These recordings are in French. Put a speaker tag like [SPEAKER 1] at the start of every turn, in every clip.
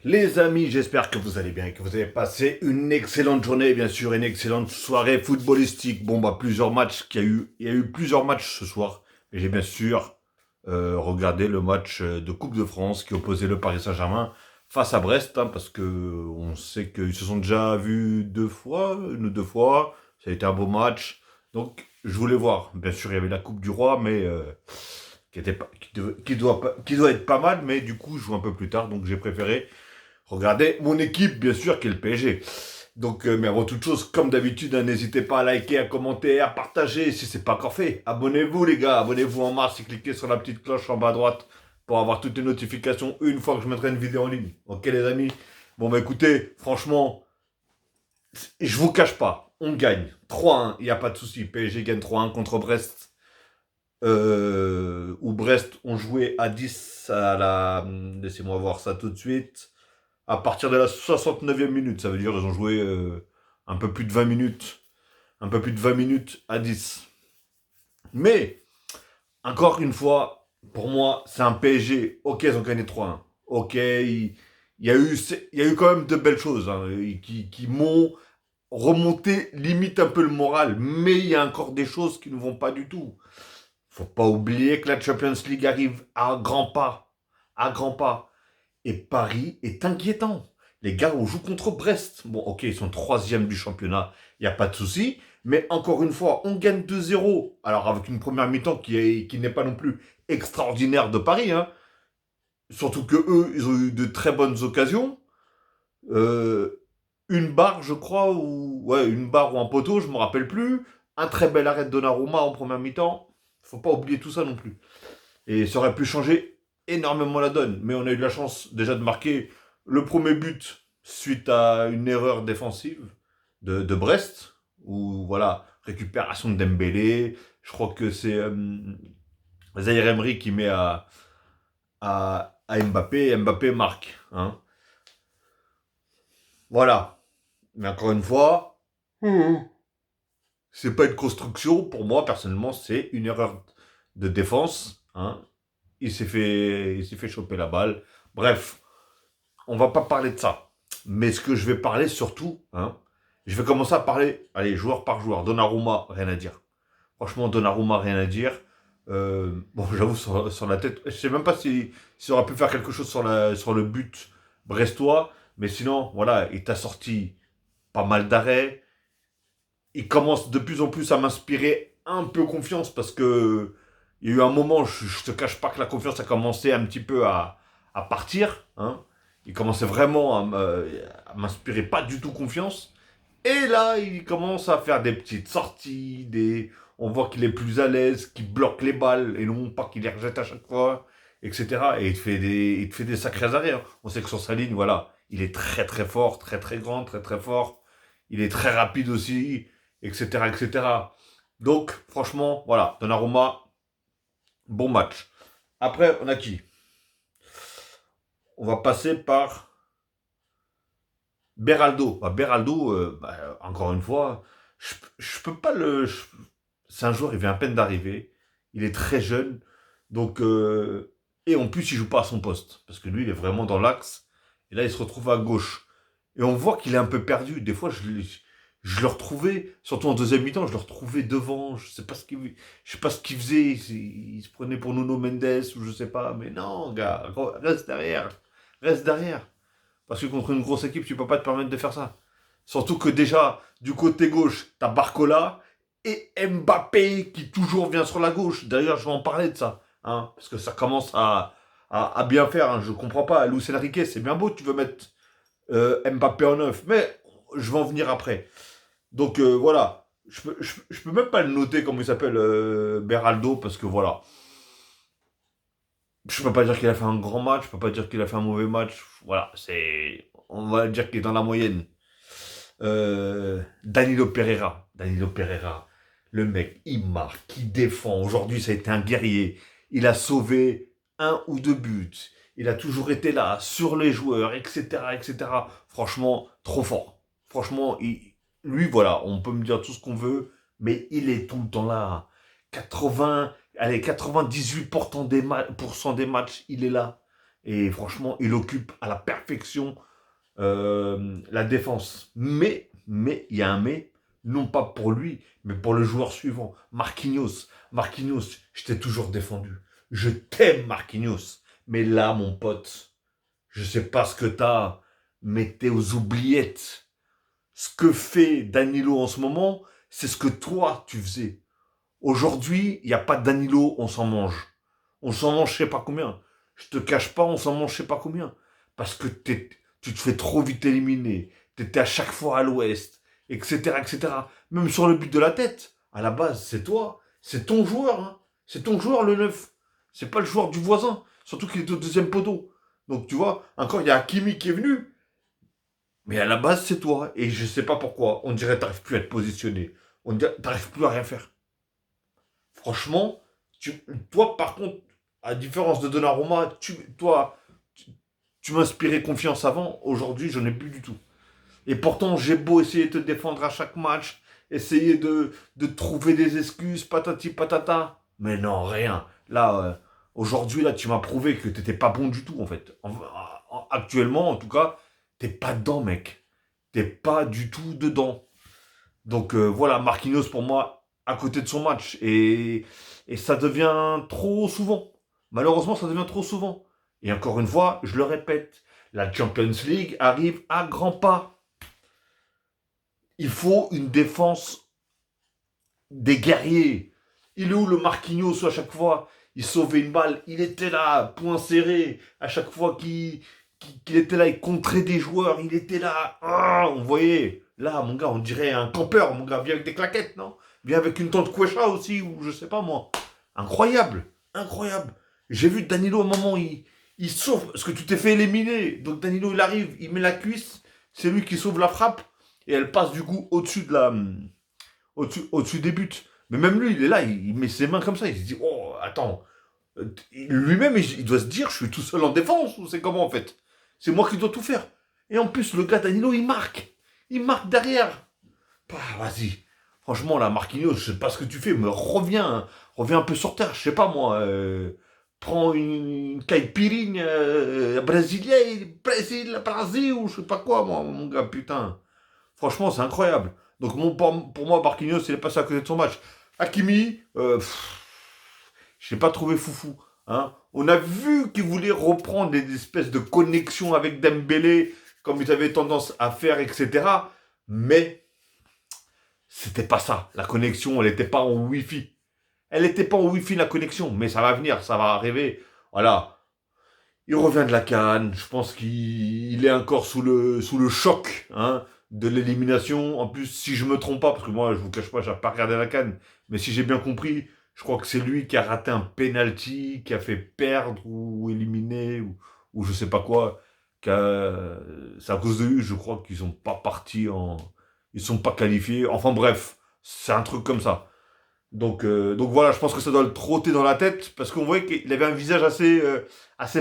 [SPEAKER 1] Les amis, j'espère que vous allez bien et que vous avez passé une excellente journée, bien sûr, une excellente soirée footballistique. Bon, bah, plusieurs matchs il y a eu plusieurs matchs ce soir. Et j'ai bien sûr regardé le match de Coupe de France qui opposait le Paris Saint-Germain face à Brest, hein, parce que on sait qu'ils se sont déjà vus deux fois, une ou deux fois. Ça a été un beau match. Donc, je voulais voir. Bien sûr, il y avait la Coupe du Roi, mais qui doit être pas mal, mais du coup, je joue un peu plus tard, donc j'ai préféré regardez mon équipe, bien sûr, qui est le PSG. Donc, mais avant toute chose, comme d'habitude, hein, n'hésitez pas à liker, à commenter, à partager si c'est pas encore fait. Abonnez-vous, les gars, abonnez-vous en masse et cliquez sur la petite cloche en bas à droite pour avoir toutes les notifications une fois que je mettrai une vidéo en ligne. Ok, les amis? Bon, bah écoutez, franchement, je vous cache pas, on gagne 3-1, il n'y a pas de souci. PSG gagne 3-1 contre Brest. Où Brest ont joué à 10 à la. Laissez-moi voir ça tout de suite à partir de la 69e minute. Ça veut dire qu'ils ont joué un peu plus de 20 minutes. Un peu plus de 20 minutes à 10. Mais, encore une fois, pour moi, c'est un PSG. Ok, ils ont gagné 3-1. Ok, il y a eu quand même de belles choses hein, qui m'ont remonté limite un peu le moral. Mais il y a encore des choses qui ne vont pas du tout. Faut pas oublier que la Champions League arrive à grands pas. À grands pas. Et Paris est inquiétant. Les gars, on joue contre Brest. Bon, ok, ils sont troisième du championnat, il n'y a pas de souci. Mais encore une fois, on gagne 2-0. Alors avec une première mi-temps qui n'est pas non plus extraordinaire de Paris. Hein. Surtout que eux, ils ont eu de très bonnes occasions. Euh, une barre, je crois, ou ouais, une barre ou un poteau, je me rappelle plus. Un très bel arrêt de Donnarumma en première mi-temps. Faut pas oublier tout ça non plus. Et ça aurait pu changer énormément la donne. Mais on a eu de la chance déjà de marquer le premier but suite à une erreur défensive de Brest. Où voilà, récupération de Dembélé. Je crois que c'est Zaire Emery qui met à Mbappé. Et Mbappé marque. Hein. Voilà. Mais encore une fois, c'est pas une construction. Pour moi, personnellement, c'est une erreur de défense. Hein. Il s'est fait choper la balle. Bref, on va pas parler de ça. Mais ce que je vais parler surtout, hein, je vais commencer à parler, allez, joueur par joueur. Donnarumma, rien à dire. Franchement, Donnarumma, rien à dire. Bon, j'avoue, sur la tête, je sais même pas si on aurait pu faire quelque chose sur le but brestois. Mais sinon, voilà, il t'a sorti pas mal d'arrêts. Il commence de plus en plus à m'inspirer un peu confiance parce que il y a eu un moment, je te cache pas que la confiance a commencé un petit peu à partir. Hein. Il commençait vraiment à m'inspirer pas du tout confiance. Et là, il commence à faire des petites sorties, on voit qu'il est plus à l'aise, qu'il bloque les balles et non pas qu'il les rejette à chaque fois, etc. Et il te fait des sacrés arrêts. Hein. On sait que sur sa ligne, voilà, il est très très fort, très très grand, très très fort. Il est très rapide aussi, etc., etc. Donc, franchement, voilà, Donnarumma, bon match. Après, on a qui? On va passer par Beraldo. Bah, Beraldo, encore une fois, je peux pas le. C'est un joueur, il vient à peine d'arriver. Il est très jeune. Donc, et en plus, il joue pas à son poste. Parce que lui, il est vraiment dans l'axe. Et là, il se retrouve à gauche. Et on voit qu'il est un peu perdu. Des fois, je le retrouvais, surtout en deuxième mi-temps, je le retrouvais devant. Je sais pas ce qu'il faisait. Il se prenait pour Nuno Mendes ou je sais pas. Mais non, gars, reste derrière. Reste derrière. Parce que contre une grosse équipe, tu peux pas te permettre de faire ça. Surtout que déjà, du côté gauche, t'as Barcola et Mbappé qui toujours vient sur la gauche. D'ailleurs, je vais en parler de ça. Hein, parce que ça commence à bien faire. Hein. Je comprends pas. Luis Enrique, c'est bien beau, tu veux mettre Mbappé en neuf. Mais je vais en venir après. Donc voilà. Je peux même pas le noter comme il s'appelle Beraldo parce que voilà. Je peux pas dire qu'il a fait un grand match, je peux pas dire qu'il a fait un mauvais match. Voilà, c'est. On va dire qu'il est dans la moyenne. Danilo Pereira. Danilo Pereira. Le mec, il marque, il défend. Aujourd'hui, ça a été un guerrier. Il a sauvé un ou deux buts. Il a toujours été là, sur les joueurs, etc., etc. Franchement, trop fort. Franchement, lui, voilà, on peut me dire tout ce qu'on veut, mais il est tout le temps là. 80, allez, 98% des matchs, il est là. Et franchement, il occupe à la perfection la défense. Il y a un mais, non pas pour lui, mais pour le joueur suivant, Marquinhos. Marquinhos, je t'ai toujours défendu. Je t'aime, Marquinhos. Mais là, mon pote, je sais pas ce que t'as, mais t'es aux oubliettes. Ce que fait Danilo en ce moment, c'est ce que toi, tu faisais. Aujourd'hui, il n'y a pas de Danilo, on s'en mange. On s'en mange je sais pas combien. Je te cache pas, on s'en mange je sais pas combien. Parce que tu te fais trop vite éliminer. T'étais à chaque fois à l'ouest, etc., etc. Même sur le but de la tête, à la base, c'est toi. C'est ton joueur. Hein. C'est ton joueur, le neuf. C'est pas le joueur du voisin. Surtout qu'il est au deuxième poteau. Donc, tu vois, encore, il y a Hakimi qui est venu. Mais à la base, c'est toi. Et je sais pas pourquoi. On dirait que t'arrives plus à te positionner. On dirait que t'arrives plus à rien faire. Franchement, toi, par contre, à différence de Donnarumma, tu m'inspirais confiance avant. Aujourd'hui, je n'ai plus du tout. Et pourtant, j'ai beau essayer de te défendre à chaque match, essayer de trouver des excuses, patati patata. Mais non, rien. Là, aujourd'hui, là, tu m'as prouvé que t'étais pas bon du tout, en fait. Actuellement, en tout cas, t'es pas dedans, mec. T'es pas du tout dedans. Donc voilà, Marquinhos pour moi à côté de son match. Et ça devient trop souvent. Malheureusement, ça devient trop souvent. Et encore une fois, je le répète, la Champions League arrive à grands pas. Il faut une défense des guerriers. Il est où le Marquinhos à chaque fois il sauvait une balle, il était là, point serré. À chaque fois qu'il était là, il contrait des joueurs, il était là. Ah, on voyait. Là, mon gars, on dirait un campeur, mon gars. Viens avec des claquettes, non? Viens avec une tente Quechua aussi, ou je sais pas moi. Incroyable, incroyable. J'ai vu Danilo à un moment, il sauve, parce que tu t'es fait éliminer. Donc Danilo, il arrive, il met la cuisse, c'est lui qui sauve la frappe, et elle passe du coup au-dessus de la, au-dessus des buts. Mais même lui, il est là, il met ses mains comme ça, il se dit, oh, attends. Lui-même, il doit se dire, je suis tout seul en défense, ou c'est comment en fait? C'est moi qui dois tout faire. Et en plus, le gars Danilo, il marque. Il marque derrière. Bah, vas-y. Franchement, là, Marquinhos, je sais pas ce que tu fais, mais reviens, hein. Reviens un peu sur terre, je sais pas moi. Prends une caipirinha brésilienne, Brésil, ou je sais pas quoi, moi, mon gars, putain. Franchement, c'est incroyable. Donc, pour moi, Marquinhos, il est passé à côté de son match. Hakimi, je l'ai pas trouvé foufou. Hein. On a vu qu'ils voulaient reprendre des espèces de connexions avec Dembélé, comme ils avaient tendance à faire, etc. Mais c'était pas ça. La connexion, elle n'était pas en Wi-Fi. Elle n'était pas en Wi-Fi, la connexion. Mais ça va venir, ça va arriver. Voilà. Il revient de la CAN. Je pense qu'il est encore sous le choc hein, de l'élimination. En plus, si je me trompe pas, parce que moi, je vous cache pas, j'ai pas regardé la CAN, mais si j'ai bien compris, je crois que c'est lui qui a raté un penalty, qui a fait perdre ou éliminer ou je sais pas quoi. C'est à cause de lui, je crois qu'ils sont pas partis en, ils sont pas qualifiés. Enfin bref, c'est un truc comme ça. Donc voilà, je pense que ça doit le trotter dans la tête parce qu'on voyait qu'il avait un visage assez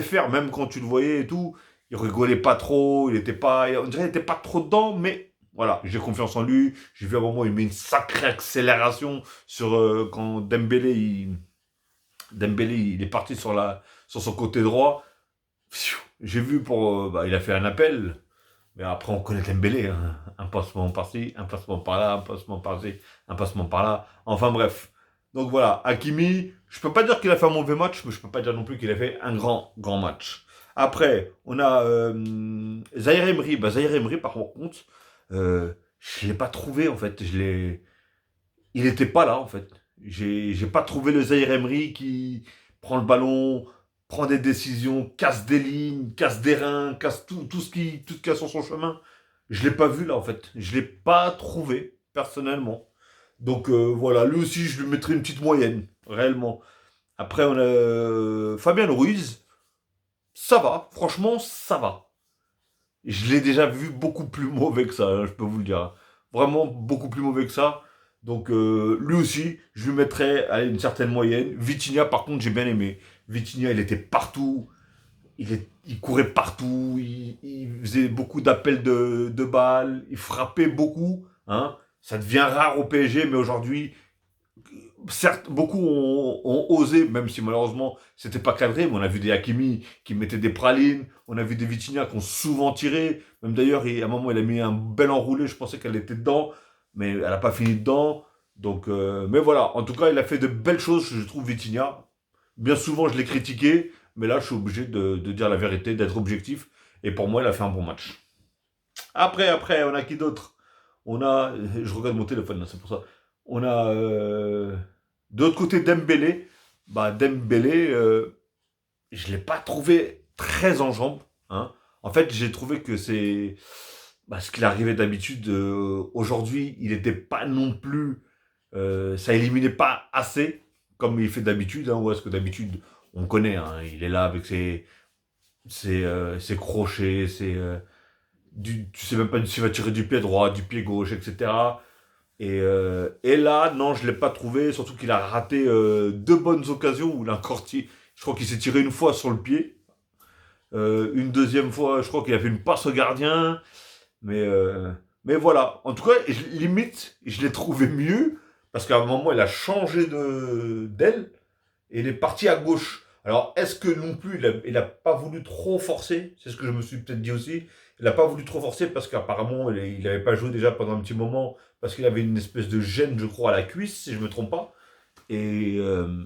[SPEAKER 1] ferme, même quand tu le voyais et tout. Il rigolait pas trop, il était pas, on dirait qu'il était pas trop dedans, mais voilà, j'ai confiance en lui. J'ai vu à un moment, il met une sacrée accélération sur quand Dembélé, il est parti sur son côté droit. Pfiou, j'ai vu il a fait un appel, mais après on connaît Dembélé, hein. Un passement par-ci, un passement par-là, un passement par-ci, un passement par-là. Enfin bref. Donc voilà, Hakimi, je peux pas dire qu'il a fait un mauvais match, mais je peux pas dire non plus qu'il a fait un grand, grand match. Après, on a Zaïre Emery. Bah, Zaïre Emery, par contre, je l'ai pas trouvé en fait. Il était pas là en fait. J'ai pas trouvé le Zaïre Emery qui prend le ballon, prend des décisions, casse des lignes, casse des reins, casse tout ce qui a sur son chemin. Je l'ai pas vu là en fait. Je l'ai pas trouvé personnellement. Donc voilà, lui aussi je lui mettrai une petite moyenne, réellement. Après on a Fabien Ruiz, ça va, franchement ça va. Je l'ai déjà vu beaucoup plus mauvais que ça, hein, je peux vous le dire. Hein. Vraiment beaucoup plus mauvais que ça. Donc lui aussi, je lui mettrais allez, une certaine moyenne. Vitinha, par contre, j'ai bien aimé. Vitinha, il était partout. Il courait partout. Il faisait beaucoup d'appels de balles. Il frappait beaucoup. Hein. Ça devient rare au PSG, mais aujourd'hui, certes, beaucoup ont osé, même si malheureusement c'était pas cadré, mais on a vu des Hakimi qui mettaient des pralines, on a vu des Vitinha qui ont souvent tiré, même d'ailleurs, à un moment il a mis un bel enroulé, je pensais qu'elle était dedans, mais elle n'a pas fini dedans, donc, mais voilà, en tout cas il a fait de belles choses, je trouve Vitinha, bien souvent je l'ai critiqué, mais là je suis obligé de dire la vérité, d'être objectif, et pour moi il a fait un bon match. Après, on a qui d'autre? On a, je regarde mon téléphone, là, c'est pour ça. On a, de l'autre côté, Dembélé. Bah, Dembélé, je l'ai pas trouvé très en jambes, hein. En fait, j'ai trouvé que c'est ce qu'il arrivait d'habitude. Aujourd'hui, il n'était pas non plus, ça éliminait pas assez comme il fait d'habitude, hein, ou est-ce que d'habitude, on connaît, hein, il est là avec ses crochets, tu sais même pas s'il va tirer du pied droit, du pied gauche, etc. Et là, non, je l'ai pas trouvé, surtout qu'il a raté deux bonnes occasions où il a encore tiré. Je crois qu'il s'est tiré une fois sur le pied. Une deuxième fois, je crois qu'il a fait une passe au gardien. Mais, euh, mais voilà. En tout cas, limite, je l'ai trouvé mieux. Parce qu'à un moment, il a changé d'aile. Et il est parti à gauche. Alors, est-ce que non plus, il a pas voulu trop forcer? C'est ce que je me suis peut-être dit aussi. Il n'a pas voulu trop forcer parce qu'apparemment, il n'avait pas joué déjà pendant un petit moment parce qu'il avait une espèce de gêne, je crois, à la cuisse, si je me trompe pas. Et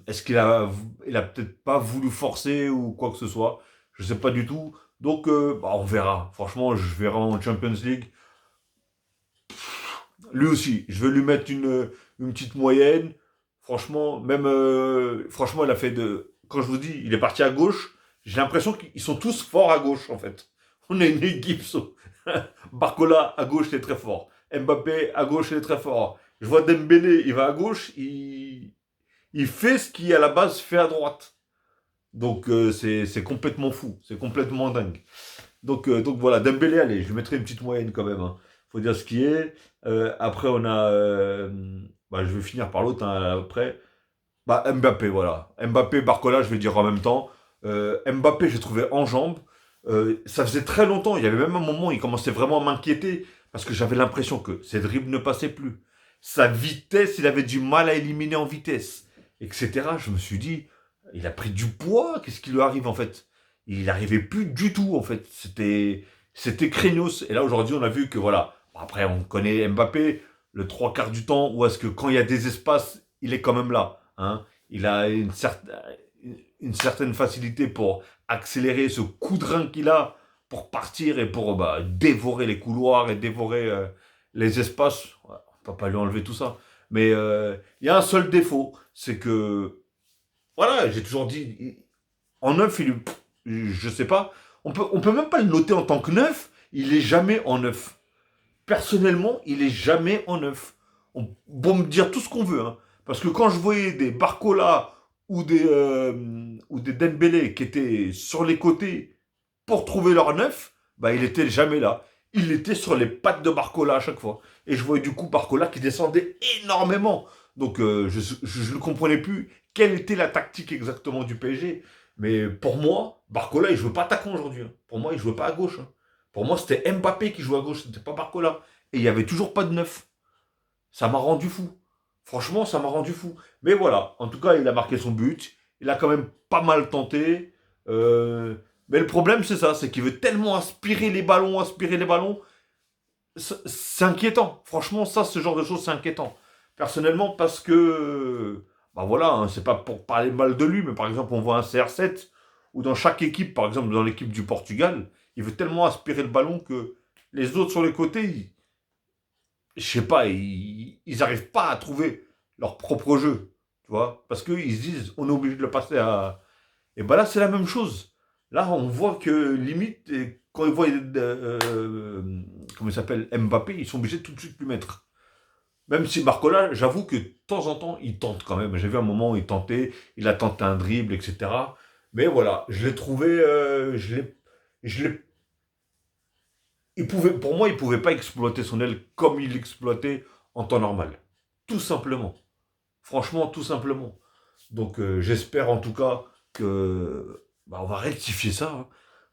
[SPEAKER 1] est-ce il a peut-être pas voulu forcer ou quoi que ce soit? Je sais pas du tout. Donc, on verra. Franchement, je verrai en Champions League. Lui aussi, je vais lui mettre une petite moyenne. Franchement, même franchement, il a fait de. Quand je vous dis, il est parti à gauche. J'ai l'impression qu'ils sont tous forts à gauche en fait. On est une équipe. Barcola à gauche, il est très fort. Mbappé à gauche, il est très fort. Je vois Dembélé, il va à gauche, il fait ce qui à la base fait à droite. Donc c'est complètement fou, c'est complètement dingue. Donc voilà, Dembélé, allez, je lui mettrai une petite moyenne quand même, hein. Faut dire ce qui est. Après, on a. Je vais finir par l'autre, hein, après. Bah, Mbappé, voilà. Mbappé, Barcola, je vais dire en même temps. Mbappé, j'ai trouvé en jambes. Ça faisait très longtemps. Il y avait même un moment où il commençait vraiment à m'inquiéter. Parce que j'avais l'impression que ses dribbles ne passaient plus. Sa vitesse, il avait du mal à éliminer en vitesse. Etc. Je me suis dit, il a pris du poids. Qu'est-ce qui lui arrive en fait? Il n'arrivait plus du tout en fait. C'était craignos. Et là aujourd'hui, on a vu que voilà. Après, on connaît Mbappé. Le trois quarts du temps, ou est-ce que quand il y a des espaces, il est quand même là, hein. Il a une certaine facilité pour accélérer ce coup de rein qu'il a pour partir et pour dévorer les couloirs et dévorer les espaces. Ouais, on peut pas lui enlever tout ça. Mais il y a un seul défaut, c'est que, voilà, j'ai toujours dit, en neuf, je sais pas, on peut même pas le noter en tant que neuf, il est jamais en neuf. Personnellement, il est jamais en neuf. On peut me dire tout ce qu'on veut, hein. Parce que quand je voyais des Barcola ou des Dembélé qui étaient sur les côtés pour trouver leur neuf, bah il était jamais là. Il était sur les pattes de Barcola à chaque fois. Et je voyais du coup Barcola qui descendait énormément. Donc je ne comprenais plus quelle était la tactique exactement du PSG. Mais pour moi, Barcola, il ne jouait pas attaquant aujourd'hui, hein. Pour moi, il ne jouait pas à gauche, hein. Pour moi, c'était Mbappé qui jouait à gauche, c'était pas Barcola. Et il n'y avait toujours pas de neuf. Ça m'a rendu fou. Franchement, ça m'a rendu fou. Mais voilà, en tout cas, il a marqué son but. Il a quand même pas mal tenté. Mais le problème, c'est ça, c'est qu'il veut tellement aspirer les ballons. C'est inquiétant. Franchement, ça, ce genre de choses, c'est inquiétant. Personnellement, parce que, bah voilà, hein, c'est pas pour parler mal de lui, mais par exemple, on voit un CR7 où dans chaque équipe, par exemple dans l'équipe du Portugal, il veut tellement aspirer le ballon que les autres sur les côtés, je sais pas, ils arrivent pas à trouver leur propre jeu, tu vois, parce qu'ils se disent, on est obligé de le passer à. Et ben là, c'est la même chose. Là, on voit que limite, quand ils voient, comment il s'appelle, Mbappé, ils sont obligés de tout de suite lui mettre. Même si Barcola, j'avoue que de temps en temps, il tente quand même. J'ai vu un moment où il tentait, il a tenté un dribble, etc. Mais voilà, je l'ai trouvé, je l'ai, pour moi, il pouvait pas exploiter son aile comme il l'exploitait en temps normal. Tout simplement. Franchement, tout simplement. Donc, j'espère en tout cas que, on va rectifier ça, hein.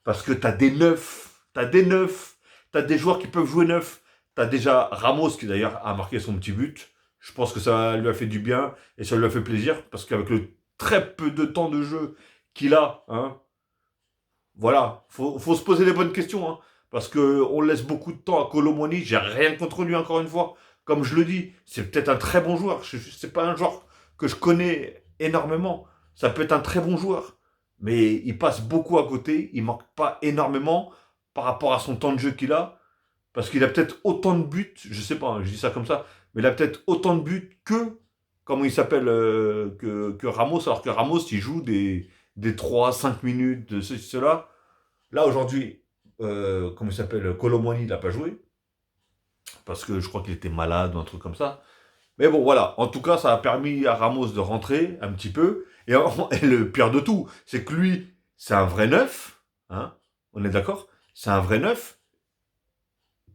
[SPEAKER 1] Parce que t'as des neufs, t'as des joueurs qui peuvent jouer neuf. T'as déjà Ramos qui d'ailleurs a marqué son petit but. Je pense que ça lui a fait du bien et ça lui a fait plaisir parce qu'avec le très peu de temps de jeu qu'il a, hein, voilà, faut se poser les bonnes questions, hein, parce que on laisse beaucoup de temps à Kolo Muani. J'ai rien contre lui encore une fois. Comme je le dis, c'est peut-être un très bon joueur. C'est pas un joueur que je connais énormément. Ça peut être un très bon joueur, mais il passe beaucoup à côté. Il manque pas énormément par rapport à son temps de jeu qu'il a, parce qu'il a peut-être autant de buts. Je sais pas, hein, je dis ça comme ça, mais il a peut-être autant de buts que comment il s'appelle que Ramos, alors que Ramos il joue des 3 5 minutes de ceci, cela. Là, aujourd'hui, comment il s'appelle, Kolo Muani, il n'a pas joué, parce que je crois qu'il était malade ou un truc comme ça. Mais bon, voilà. En tout cas, ça a permis à Ramos de rentrer un petit peu. Et le pire de tout, c'est que lui, c'est un vrai neuf. Hein, on est d'accord. C'est un vrai neuf.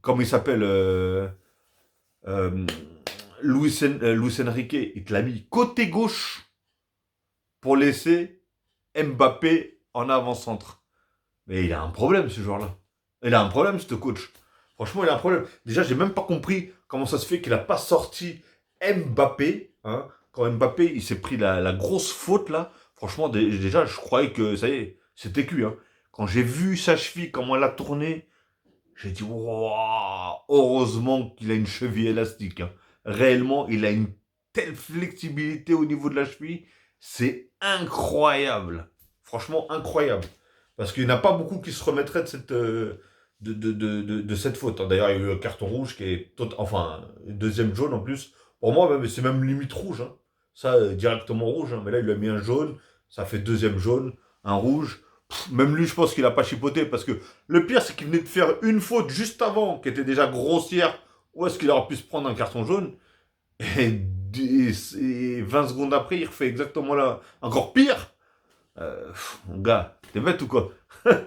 [SPEAKER 1] Comme il s'appelle euh, Luis Enrique, il te l'a mis côté gauche pour laisser Mbappé en avant-centre. Mais il a un problème, ce joueur-là. Il a un problème, ce coach. Franchement, il a un problème. Déjà, j'ai même pas compris comment ça se fait qu'il a pas sorti Mbappé. Hein. Quand Mbappé, il s'est pris la grosse faute, là. Franchement, déjà, je croyais que, ça y est, c'était cuit. Hein. Quand j'ai vu sa cheville, comment elle a tourné, j'ai dit, waouh, heureusement qu'il a une cheville élastique. Hein. Réellement, il a une telle flexibilité au niveau de la cheville. C'est incroyable. Franchement, incroyable. Parce qu'il n'y en a pas beaucoup qui se remettraient de cette faute. Hein. D'ailleurs, il y a eu un carton rouge qui est... Enfin, deuxième jaune en plus. Pour moi, c'est même limite rouge. Hein. Ça, directement rouge. Hein. Mais là, il lui a mis un jaune. Ça fait deuxième jaune. Un rouge. Même lui, je pense qu'il a pas chipoté. Parce que le pire, c'est qu'il venait de faire une faute juste avant, qui était déjà grossière. Où est-ce qu'il aurait pu se prendre un carton jaune? Et 20 secondes après, il refait exactement là. Encore pire. Mon gars, t'es bête ou quoi?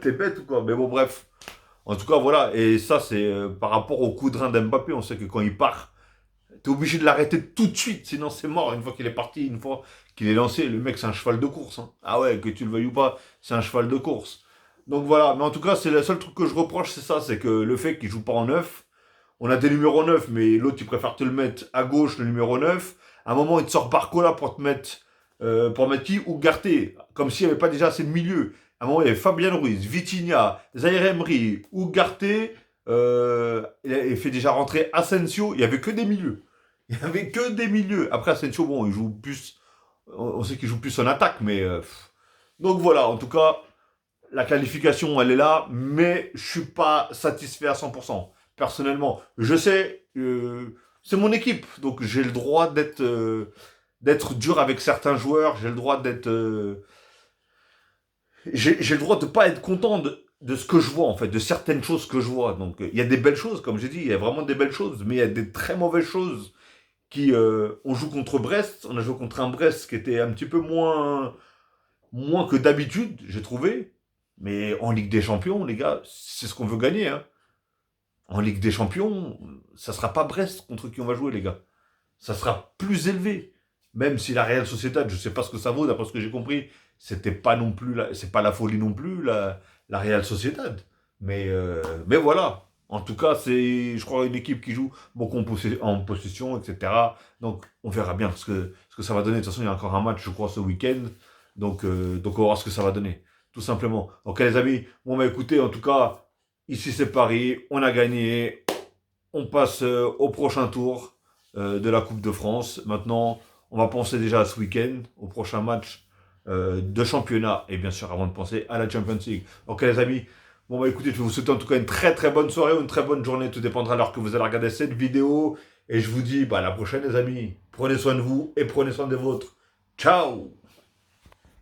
[SPEAKER 1] T'es bête ou quoi? Mais bon, bref. En tout cas, voilà. Et ça, c'est par rapport au coup de rein d'Mbappé. On sait que quand il part, t'es obligé de l'arrêter tout de suite. Sinon, c'est mort. Une fois qu'il est parti, une fois qu'il est lancé, le mec, c'est un cheval de course. Hein. Ah ouais, que tu le veuilles ou pas, c'est un cheval de course. Donc voilà. Mais en tout cas, c'est le seul truc que je reproche, c'est ça. C'est que le fait qu'il joue pas en neuf. On a des numéros 9, mais l'autre, il préfère te le mettre à gauche, le numéro 9. À un moment, il te sort Barcola pour mettre qui? Ougarté. Comme s'il n'y avait pas déjà assez de milieu. À un moment, il y avait Fabien Ruiz, Vitinha, Zaire Emery, Ougarté. Il fait déjà rentrer Asensio. Il n'y avait que des milieux. Il n'y avait que des milieux. Après, Asensio, bon, il joue plus. On sait qu'il joue plus en attaque, mais. Donc voilà, en tout cas, la qualification, elle est là, mais je suis pas satisfait à 100%. Personnellement, je sais, c'est mon équipe, donc j'ai le droit d'être dur avec certains joueurs, j'ai le droit j'ai le droit de pas être content de ce que je vois, en fait, de certaines choses que je vois. Donc, il y a des belles choses, comme j'ai dit, il y a vraiment des belles choses, mais il y a des très mauvaises choses on joue contre Brest, on a joué contre un Brest qui était un petit peu moins que d'habitude, j'ai trouvé. Mais en Ligue des Champions, les gars, c'est ce qu'on veut gagner. Hein. En Ligue des Champions, ça sera pas Brest contre qui on va jouer, les gars. Ça sera plus élevé. Même si la Real Sociedad, je sais pas ce que ça vaut, d'après ce que j'ai compris, c'était pas non plus, c'est pas la folie non plus, la Real Sociedad. Mais voilà. En tout cas, c'est, je crois, une équipe qui joue beaucoup en possession, etc. Donc, on verra bien ce que ça va donner. De toute façon, il y a encore un match, je crois, ce week-end. Donc on va voir ce que ça va donner. Tout simplement. Ok, les amis. Bon, bah écoutez, en tout cas, ici c'est Paris. On a gagné. On passe au prochain tour de la Coupe de France. Maintenant, on va penser déjà à ce week-end, au prochain match de championnat. Et bien sûr, avant de penser à la Champions League. Ok, les amis. Bon, bah écoutez, je vais vous souhaiter en tout cas une très très bonne soirée ou une très bonne journée. Tout dépendra de l'heure que vous allez regarder cette vidéo. Et je vous dis bah, à la prochaine, les amis. Prenez soin de vous et prenez soin des vôtres. Ciao!